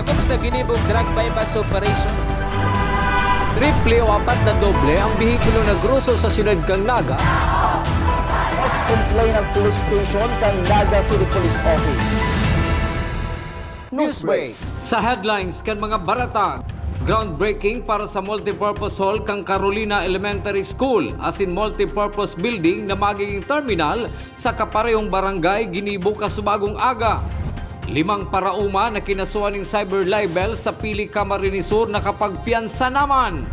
Sakop sa ginibong drug bypass operation. Triple o apat na doble ang bihikulo na gruso sa siyudad kang Naga. Mas complain ng police station kang Naga City Police Office. Newsbreak. Sa headlines kan mga baratag, groundbreaking para sa multipurpose hall kang Carolina Elementary School as in multipurpose building na magiging terminal sa kaparehong barangay Ginibo kasubagong aga. 5 parauma na kinasuhan ng cyber libel sa Pili Camarines Sur nakapagpiyansa naman.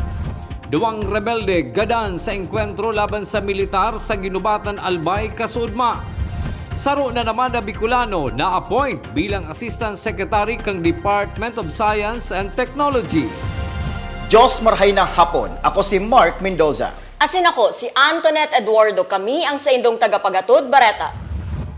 2 rebelde gadan sa engkwentro laban sa militar sa Ginubatan Albay, Kasudma. Saro na naman na Bicolano na appoint bilang Assistant Secretary kang Department of Science and Technology. Diyos marhay ng hapon. Ako si Mark Mendoza. Asin ako, si Antoinette Eduardo. Kami ang sa indong tagapagatod, Bareta.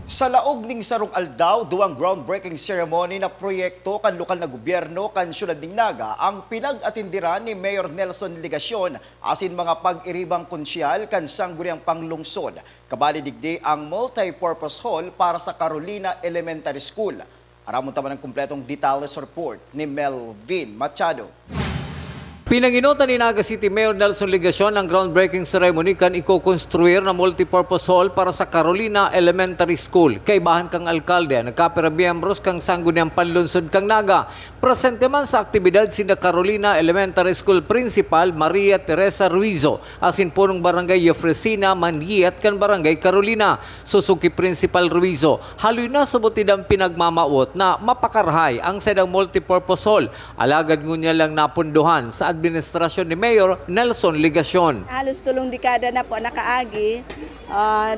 Sa laog ning sarong aldaw, 2 groundbreaking ceremony na proyekto kan lokal na gobyerno kan syudad ning Naga ang pinag-atindiran ni Mayor Nelson Ligacion asin mga pag-iribang konsyal kan sangguniang panglungsod. Kabali digdi ang multi-purpose hall para sa Carolina Elementary School. Aramon taman ng kumpletong details report ni Melvin Machado. Pinanginutan ni Naga City Mayor Nelson Ligacion ang groundbreaking ceremony kan iko-konstruir na multipurpose hall para sa Carolina Elementary School. Kaibahan kang alkalde, nagkapirabiyembros kang sangguniang panlunsod kang Naga. Presente man sa aktibidad sina Carolina Elementary School Principal Maria Teresa Ruizo, asin punong barangay Yofresina Mangiat kan barangay Carolina. Susuki Principal Ruizo, haloy na subutid ang pinagmamaot na mapakarhay ang sedang multipurpose hall. Alagad ngunya lang napunduhan sa administrasyon ni Mayor Nelson Ligacion. Halos tulong dekada na po nakaagi.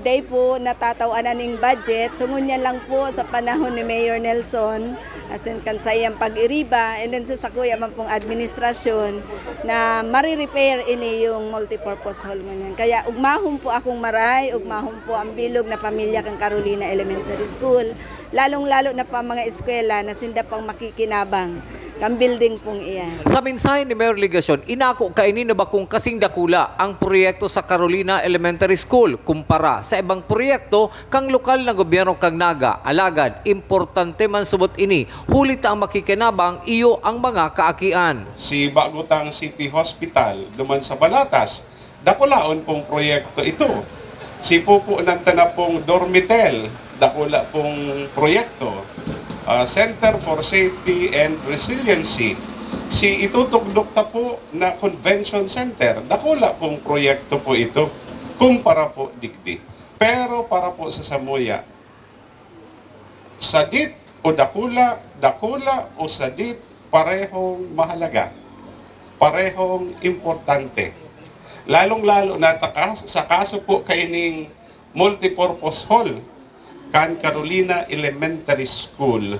Day po natatawanan ng budget. Sungunya lang po sa panahon ni Mayor Nelson. As in kansayang pag-iriba and then sa sakuya man pong administrasyon na mari-repair ini yung multipurpose hall ngunyan. Kaya ugmahon po akong maray, ugmahon po ang bilog na pamilya kang Carolina Elementary School. Lalong-lalo na pa mga eskwela na sinda pang makikinabang kang building pong iyan. Sa mensahe ni Mayor Ligacion, inako kainin na ba kung kasing dakula ang proyekto sa Carolina Elementary School kumpara sa ibang proyekto kang lokal na gobyerno kang Naga. Alagad, importante man subot ini, hulit ang makikinabang iyo ang mga kaakian. Si Bagutang City Hospital, duman sa Balatas, dakulaon pong proyekto ito. Si Pupo Nantana pong Dormitel, dakula pong proyekto. Center for Safety and Resiliency. Si Itutugdokta po na Convention Center, dakula pong proyekto po ito, kumpara po digdi. Pero para po sa Samuya, sadit o dakula, dakula o sadit, parehong mahalaga, parehong importante. Lalong-lalo na sa kaso po kaining multipurpose hall, kan Carolina Elementary School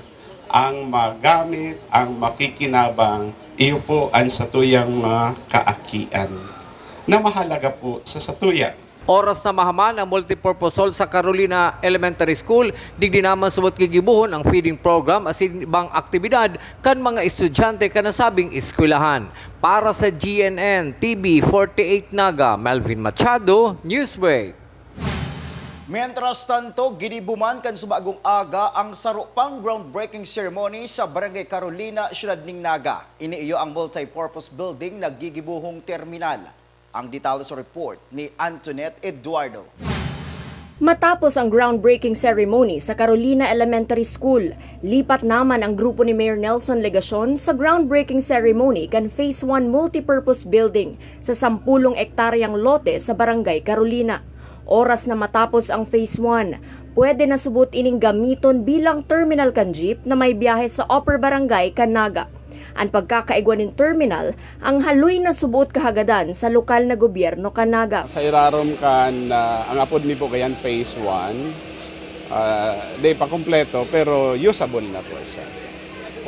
ang magamit, ang makikinabang, iyo po ang satuyang kaakian na mahalaga po sa satuya. Oras na mahaman ang multipurpose hall sa Carolina Elementary School, digdi naman subot gigibuhon ang feeding program as ibang aktibidad kan mga estudyante kanasabing eskwelahan. Para sa GNN TV 48 Naga, Melvin Machado, Newsbreak. Mientras tanto, ginibuman kan subagong aga ang sarupang groundbreaking ceremony sa Barangay Carolina, Syudad ning Naga. Iniiyo ang multi-purpose building na gigibuhong terminal. Ang details report ni Antoinette Eduardo. Matapos ang groundbreaking ceremony sa Carolina Elementary School, lipat naman ang grupo ni Mayor Nelson Ligacion sa groundbreaking ceremony kan Phase 1 Multipurpose Building sa 10 ektaryang lote sa Barangay Carolina. Oras na matapos ang Phase 1, pwede na subot ining gamiton bilang terminal kan jeep na may biyahe sa Upper Barangay kan Naga. Ang pagkakaigwan ng terminal, ang haloy na subot kahagadan sa lokal na gobyerno kan Naga. Sa irarom kan, ang apod ni po kayan Phase 1, di pa kompleto pero usable na po siya.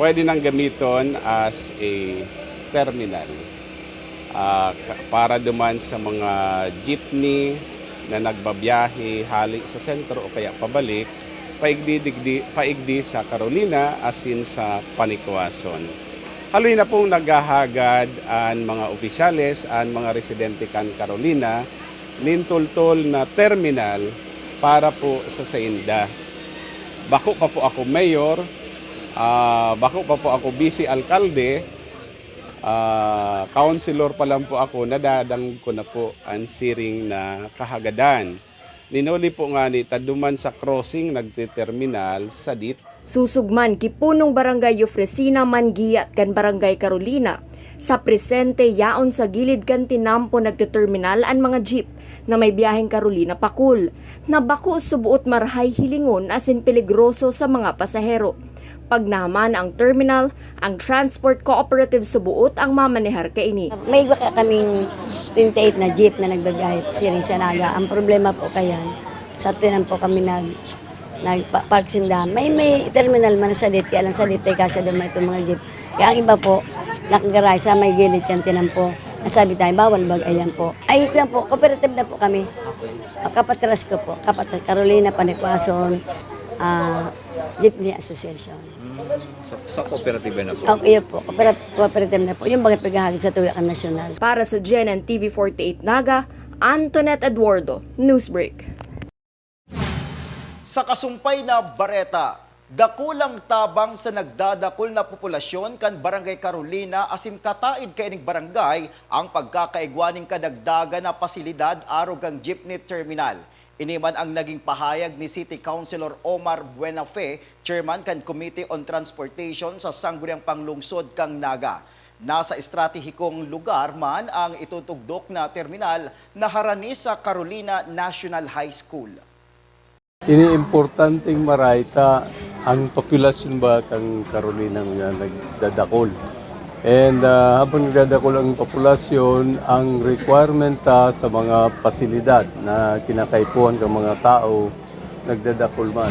Pwede nang gamiton as a terminal para duman sa mga jeepney na nagbabiyahe halik sa sentro o kaya pabalik, paigdi sa Carolina asin sa Panikwason. Haloy na pong naghahagad ang mga opisyales, ang mga residente kan Carolina, nintultol na terminal para po sa Sainda. Bako pa po ako mayor, Bako pa po ako busy alkalde, councilor pa lang po ako, nadadang ko na po ang siring na kahagadan. Ninuli po nga ni taduman sa crossing nagte-terminal sa DIT. Susugman kipunong barangay Eufresina Mangiat kan barangay Carolina. Sa presente yaon sa gilid kan tinampo nagte-terminal ang mga jeep na may biyaheng Carolina Pakul. Nabako subuot marhay hilingon asin peligroso sa mga pasahero. Pag naman ang terminal, ang Transport Cooperative subuot ang mamanehar kaini. May baka kaming 28 na jeep na nagbabiyahe siring sa Naga. Ang problema po kayan, sa tinan po kami nagpark sinda. May terminal man sa DIT, alam sa DIT kasi doon may itong mga jeep. Kaya ang iba po, nakagaray sa may gilid kan tinan po. Nasabi tayo, bawal bagayan po. Ay, ito yan po, cooperative na po kami. Kapatras ko po, Kapatras Carolina Panikwason, Jeepney Association. Sa cooperative na po. Okay po, cooperative na po. Yung bagay paghahagid sa Tuyakan Nasyonal. Para sa GNN TV48 Naga, Antoinette Eduardo, Newsbreak. Sa kasumpay na Bareta, dakulang tabang sa nagdadakol na populasyon kan Barangay Carolina asin kataid kaining barangay ang pagkakaigwaning kadagdagan na pasilidad arogang jeepney terminal. Iniman ang naging pahayag ni City Councilor Omar Buenafe, Chairman kan Committee on Transportation sa Sangguniang Panglungsod kang Naga. Nasa estratehikong lugar man ang itutugdok na terminal na harani sa Carolina National High School. Iniimportanteng maraita ang populasyon ba kang Carolina nga nagdadakol. And habang nagdadakol ang populasyon, ang requirement sa mga pasilidad na kinakaipuan ng mga tao nagdadakol man.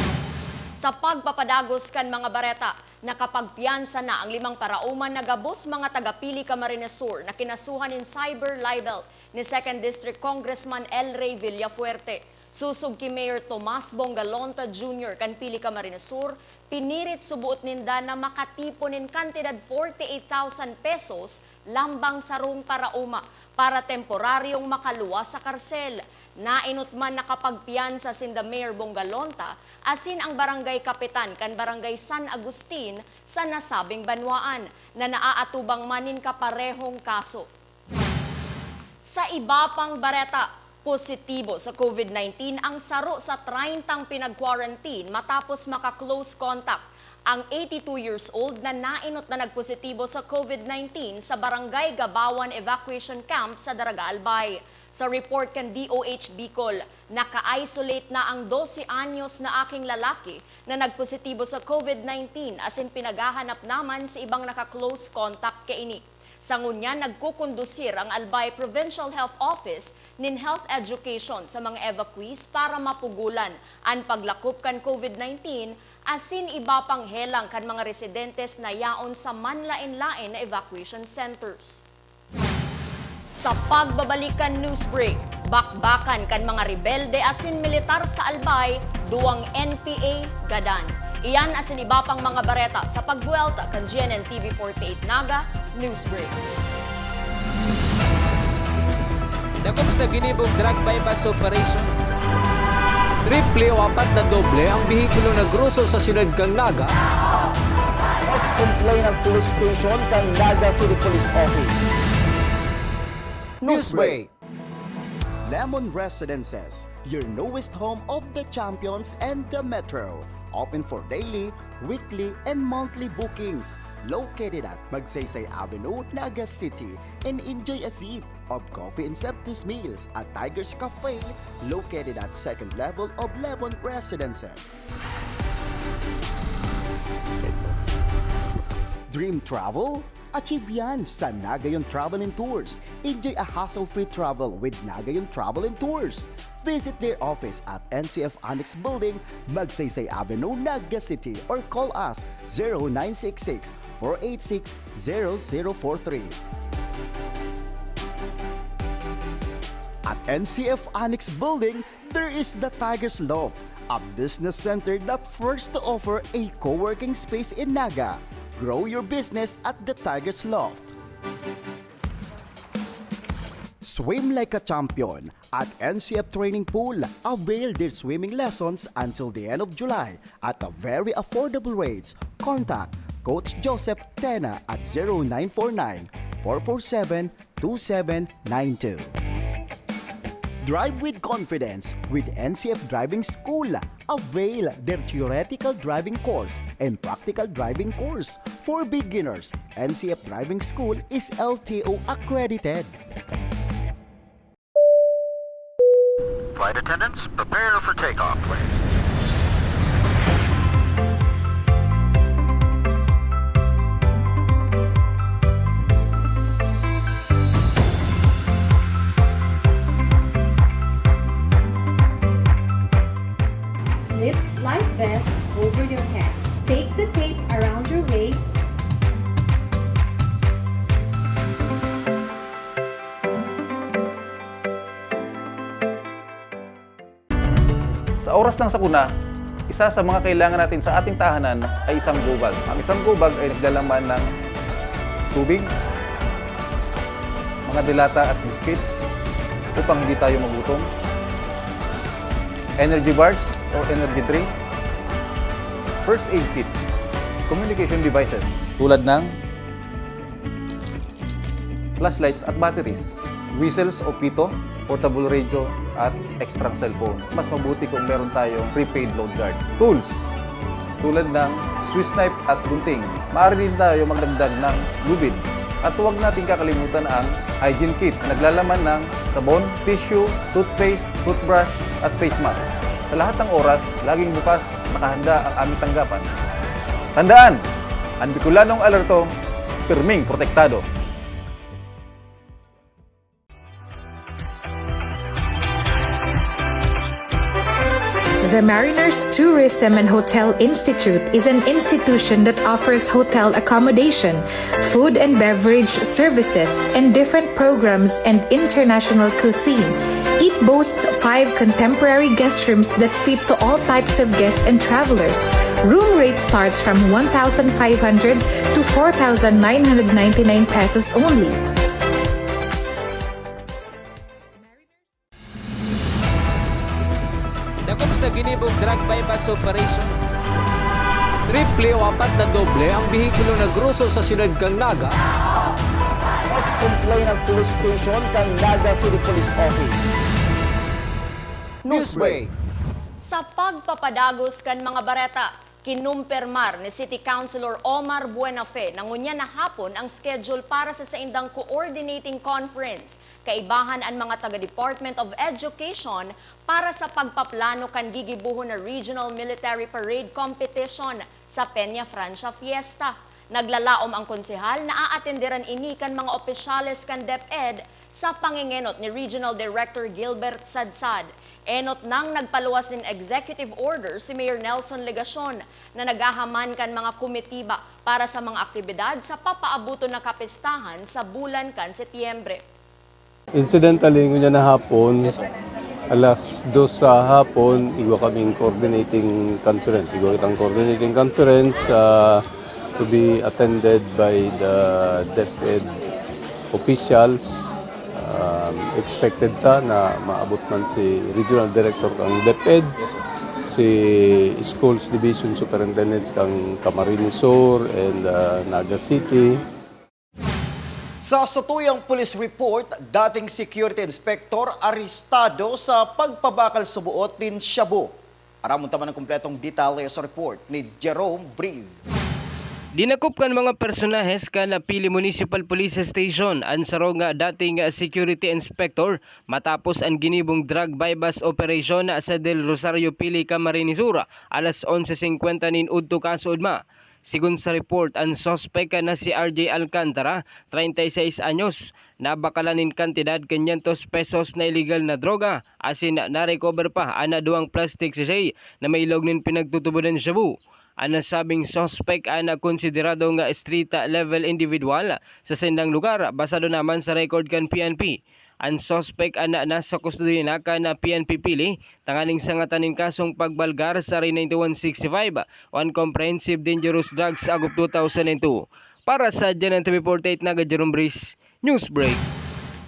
Sa pagpapadagos kan mga bareta, nakapagpiyansa na ang 5 parauman na gabos mga taga-Pili Camarines Sur na kinasuhan in cyber libel ni 2nd District Congressman El Rey Villafuerte. Susug ki Mayor Tomas Bongalonta Jr. kan Pili Camarines Sur, pinirit subuot ninda na makatiponin kantidad 48,000 pesos lambang sarong parauma para temporaryong makaluwa sa karsel. Nainot man nakapagpiyansa sinda Mayor Bongalonta asin ang barangay kapitan kan barangay San Agustin sa nasabing banwaan na naaatubang manin kaparehong kaso. Sa iba pang bareta, positibo sa COVID-19 ang saro sa 30 pinag-quarantine matapos maka-close contact ang 82 years old na nainot na nagpositibo sa COVID-19 sa Barangay Gabawan Evacuation Camp sa Daraga Albay. Sa report kan DOH Bicol, naka-isolate na ang 12 anyos na aking lalaki na nagpositibo sa COVID-19 asin pinaghahanap naman sa ibang naka-close contact kaini. Sa ngunya, nagkukondusir ang Albay Provincial Health Office nin health education sa mga evacuees para mapugulan ang paglakop kan COVID-19 asin iba pang helang kan mga residentes na yaon sa manlain-lain na evacuation centers. Sa pagbabalikan newsbreak, bakbakan kan mga rebelde asin militar sa Albay, duwang NPA gadan. Iyan asin iba pang mga bareta sa pagbuelta kan GNN TV48 Naga Newsbreak. Dakop sa ginibong drug bypass operation. Triple o 4 na doble ang bihikulo na gruso sa siyudad kang Naga. Mas complain ng police station kang Naga City Police Office. Newsbreak. Lemon Residences, your newest home of the champions and the metro. Open for daily, weekly, and monthly bookings. Located at Magsaysay Avenue, Naga City, and enjoy a sip of coffee and Septus meals at Tiger's Cafe, located at 2nd level of Lemon Residences. Dream travel? Achieve yan sa Nagayon Travel and Tours. Enjoy a hassle-free travel with Nagayon Travel and Tours. Visit their office at NCF Annex Building, Magsaysay Avenue, Naga City, or call us 0966-486-0043. At NCF Annex Building, there is the Tiger's Loft, a business center that first to offer a co-working space in Naga. Grow your business at the Tiger's Loft. Swim like a champion at NCF Training Pool. Avail their swimming lessons until the end of July at a very affordable rates. Contact Coach Joseph Tena at 0949-447-2792. Drive with confidence with NCF Driving School. Avail their theoretical driving course and practical driving course. For beginners, NCF Driving School is LTO accredited. Flight attendants, prepare for takeoff, please. Slip life vest over your head. Take the tape around your waist. Sa oras ng sakuna, isa sa mga kailangan natin sa ating tahanan ay isang go bag. Ang isang go bag ay naglalaman ng tubig, mga dilata at biscuits upang hindi tayo magutom, energy bars or energy drink, first aid kit, communication devices tulad ng flashlights at batteries, whistles o pito, portable radio at extra cellphone. Mas mabuti kung meron tayong prepaid load guard. Tools tulad ng Swiss knife at gunting. Maaari din tayo magdagdag ng lubid. At huwag natin kakalimutan ang hygiene kit na naglalaman ng sabon, tissue, toothpaste, toothbrush at face mask. Sa lahat ng oras, laging bukas, nakahanda ang aming tanggapan. Tandaan, ang Bicolanong alerto, pirming protektado. The Mariners Tourism and Hotel Institute is an institution that offers hotel accommodation, food and beverage services, and different programs and international cuisine. It boasts 5 contemporary guest rooms that fit to all types of guests and travelers. Room rate starts from 1,500 to 4,999 pesos only. Dakop sa ginibong drug bypass operation. Triple o 4 na doble ang bihikulo na gruso sa siyudad kang Naga. Mas complain ng police station kang Naga City Police Office. Newsbreak. Sa pagpapadagos kan mga bareta, kinumpirmar ni City Councilor Omar Buenafe na ngunya na hapon ang schedule para sa saindang coordinating conference. Kaibahan ang mga taga-Department of Education para sa pagpaplano kan gigibuho na Regional Military Parade Competition sa Peña Francia Fiesta. Naglalaom ang konsehal na aatenderan ini kan mga opisyales kan DepEd sa pangingenot ni Regional Director Gilbert Sadsad. Enot nang nagpaluwas ng executive order si Mayor Nelson Legacion na nagahaman kan mga komitiba para sa mga aktibidad sa papaabuto na kapistahan sa bulan kan Setyembre. Incidentally, ngunya na hapon, alas 2 sa hapon, igwa kaming coordinating conference. Igwa kitang coordinating conference to be attended by the DepEd officials. Expected ta na maabot man si Regional Director ng DepEd, si Schools Division Superintendent ng Camarines Sur and Naga City. Sa satuyang police report, dating security inspector arestado sa pagpabakal sa buot din Shabu. Aramon taman ng kumpletong detalye sa report ni Jerome Breeze. Dinakop kan mga personahes ka na Pili Municipal Police Station ang sarong nga dating security inspector matapos ang ginibong drug bypass operation sa Del Rosario Pili Camarines Sur alas 11:50 nin udto kasuodma. Sigun sa report, ang suspect na si RJ Alcantara, 36 anyos, nabakalan ng kantidad 500 pesos na illegal na droga, asin na-recover pa ang 2 plastic sachet na may ilog ng pinagtutubo ng Shabu. Ang nasabing suspect ay konsiderado nga street level individual sa sendang lugar, basado naman sa record kan PNP. Ang suspect ana nasa kustodiya na na PNP Pili, tanganing sangatanin kasong pagbalgar sa RA 9165 on Comprehensive Dangerous Drugs Agop 2002. Para sa Janan TV48 na Jerome Breeze, Newsbreak.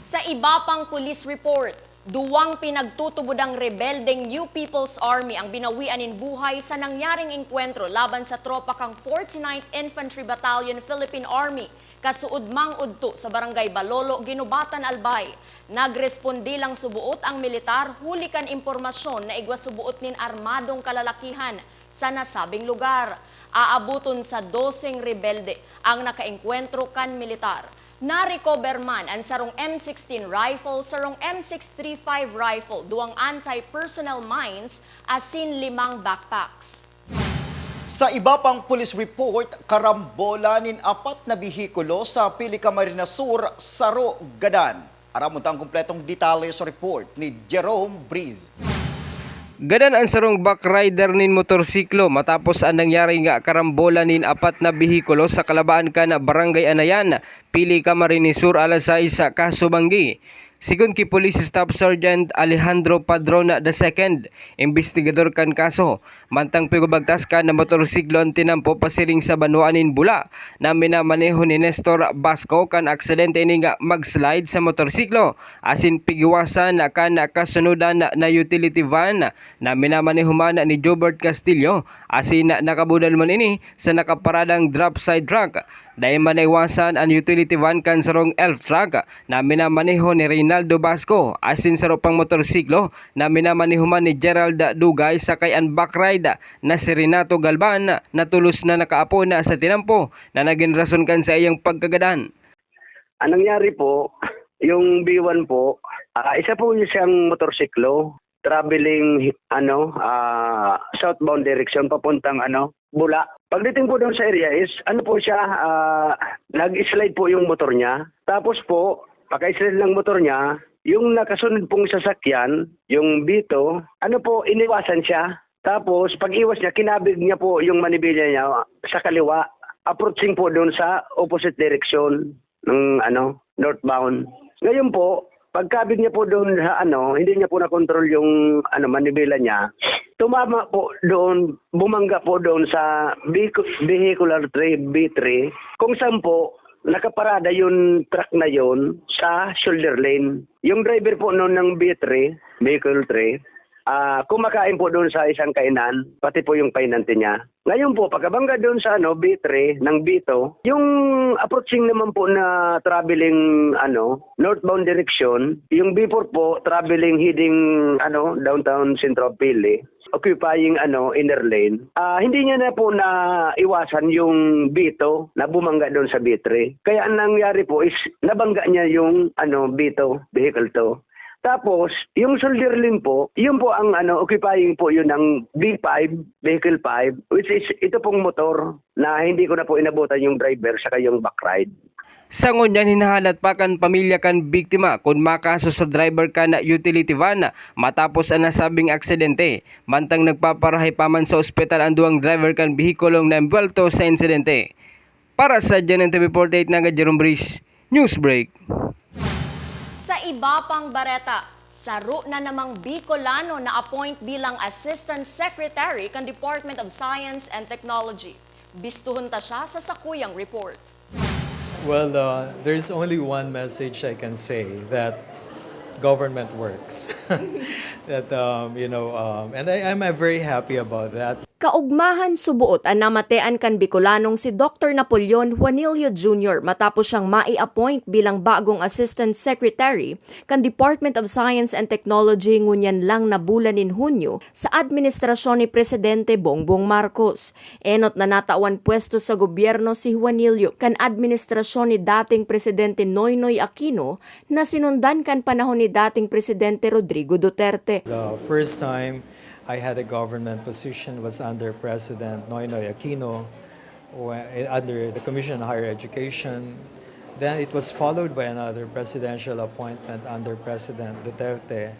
Sa iba pang police report, duwang pinagtutubudang rebeldeng New People's Army ang binawian in buhay sa nangyaring engkwentro laban sa tropa kang 49th Infantry Battalion Philippine Army kasuod mang udto sa Barangay Balolo, Ginubatan, Albay. Nagrespondi lang subuot ang militar huli kan impormasyon na igwa subuot nin armadong kalalakihan sa nasabing lugar. Aabuton sa 12 rebelde ang nakaengkwentro kan militar. Na-recover man ang sarong M16 rifle, sarong M635 rifle, duwang anti-personnel mines, asin 5 backpacks. Sa iba pang police report, karambola nin 4 na bihikulo sa Pili Camarines Sur, Saro, Gadan. Aramon ang kumpletong detalye sa report ni Jerome Breeze. Gadan ang sarong backrider nin motorsiklo matapos ang nangyari nga karambola nin 4 na bihikulo sa kalabaan ka na Barangay Anayan, Pili Camarines Sur, alas 6 sa Kasubanggi. Sigon ki Police Staff Sergeant Alejandro Padrona II, investigador kan kaso, mantang pigubagtas ka na motorsiklo ang tinampo pasiring sa Banuanin, Bula, na minamaneho ni Nestor Basco kan aksidente ni nga magslide sa motorsiklo, asin pigiwasan na kan kasunudan na utility van na minamaneho man ni Jobert Castillo, asin nakabudal man ini sa nakaparadang drop side truck. Dahil manaiwasan ang utility van kan sarong elf truck na minamaneho ni Reynaldo Basco, asin sarong pang motorsiklo na minamaneho man ni Gerald Dugay sakay ang backride na si Renato Galban na tulos na nakaapo na sa tinampo na naging rason kan sa iyang pagkagadan. Ang nangyari po, yung B1 po, isa po siyang motorsiklo traveling southbound direction papuntang Bula. Pagdating po doon sa area is, nag-slide po yung motor niya. Tapos po, pagka-slide ng motor niya, yung nakasunod pong sasakyan, yung Bito, iniwasan siya. Tapos, pag-iwas niya, kinabig niya po yung manibilya niya sa kaliwa, approaching po doon sa opposite direction ng northbound. Ngayon po, pagkabig niya po doon sa hindi niya po na-control yung manibela niya. Tumama po doon, bumangga po doon sa vehicular tray B3, kung saan po nakaparada yung truck na yon sa shoulder lane. Yung driver po noon ng B3, vehicle 3, kumakain po doon sa isang kainan, pati po yung painante niya. Ngayon po, pagkabangga doon sa B3 ng Bito, yung approaching naman po na traveling northbound direction, yung B4 po traveling heading downtown Central Pili, occupying inner lane. Hindi niya na po na iwasan yung Bito na bumangga doon sa B3. Kaya ang nangyari po is nabangga niya yung Bito vehicle to. Tapos, yung shoulder lane po, yun po ang occupying po yun ng B5, vehicle 5, which is ito pong motor na hindi ko na po inabutan yung driver saka yung backride. Sa ngunyan hinahalat pa kan pamilya kan biktima kung makaso sa driver ka na utility van matapos ang nasabing aksidente. Mantang nagpaparahay pa man sa ospital ang duwang driver kan bihikulong na embwelto sa insidente. Para sa Janan TV48 na Jerome Breeze, Newsbreak. Sa iba pang bareta, saro na namang Bicolano na appoint bilang Assistant Secretary kan Department of Science and Technology. Bistuhon ta siya sa sakuyang report. Well, there's only one message I can say, that government works. And I'm very happy about that. Kaugmahan subuot ang namatean kan Bicolanong si Dr. Napoleon Juanillo Jr. matapos siyang mai-appoint bilang bagong Assistant Secretary kan Department of Science and Technology ngunyan lang na bulan in Hunyo sa administrasyon ni Presidente Bongbong Marcos. Enot na natawan pwesto sa gobyerno si Juanillo kan administrasyon ni dating Presidente Noynoy Aquino na sinundan kan panahon ni dating Presidente Rodrigo Duterte. The first time I had a government position was under President Noynoy Aquino, under the Commission on Higher Education. Then it was followed by another presidential appointment under President Duterte,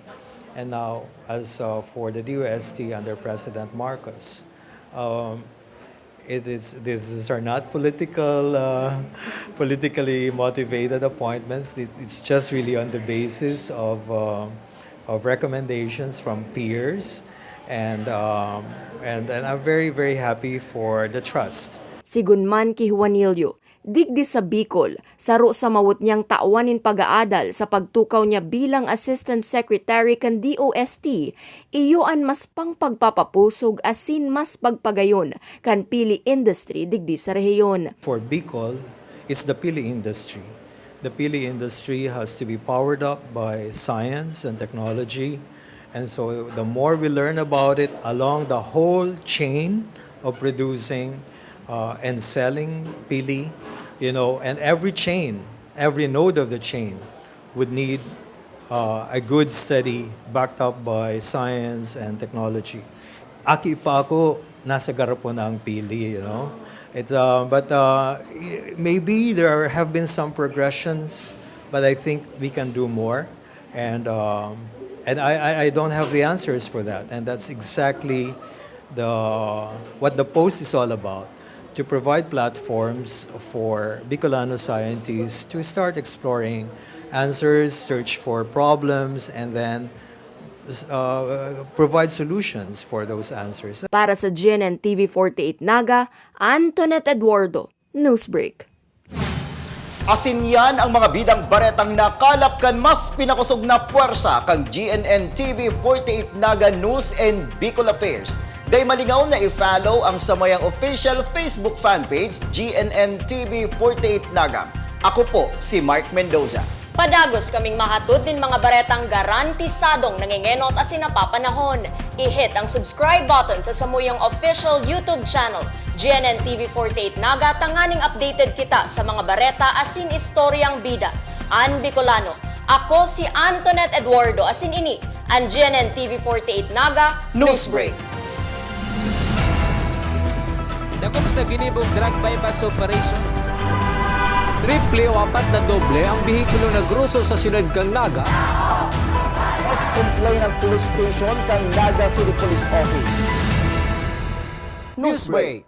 and now as for the DOST under President Marcos. These are not politically motivated appointments. It's just really on the basis of recommendations from peers. And I'm very, very happy for the trust. Sigun man ki Juanillo, digdi sa Bicol, saro sa mawut niyang taawanin pag-aadal sa pagtukaw niya bilang Assistant Secretary kan DOST, iyuan mas pang pagpapapusog asin mas pagpagayon kan pili industry digdi sa rehiyon. For Bicol, it's the pili industry. The pili industry has to be powered up by science and technology. And so the more we learn about it along the whole chain of producing and selling pili, and every chain, every node of the chain would need a good study backed up by science and technology. Aki pa ako, nasa garapon na ang pili, But maybe there have been some progressions, but I think we can do more. And I don't have the answers for that. And that's exactly what the post is all about, to provide platforms for Bicolano scientists to start exploring answers, search for problems, and then provide solutions for those answers. Para sa GNN TV 48 Naga, Antoinette Eduardo, Newsbreak. Asin yan ang mga bidang baretang nakalap kan mas pinakusog na puwersa kang GNN TV 48 Naga News and Bicol Affairs. Day malingaw na i-follow ang samayang official Facebook fanpage GNN TV 48 Naga. Ako po si Mark Mendoza. Padagos kaming mahatod din mga baretang garantisadong nangingenot asin napapanahon. I-hit ang subscribe button sa samuyang official YouTube channel GNN TV 48 Naga, tanganing updated kita sa mga bareta asin istoryang bida. An Bicolano, ako si Antoinette Eduardo asin ini ang GNN TV 48 Naga Newsbreak. Dakop sa ginibong drug bypass operation. Triple o apat na doble ang bihikulo na gruso sa siyudad kang Naga. Mas complain ng police station kang Naga City Police Office. Newsbreak.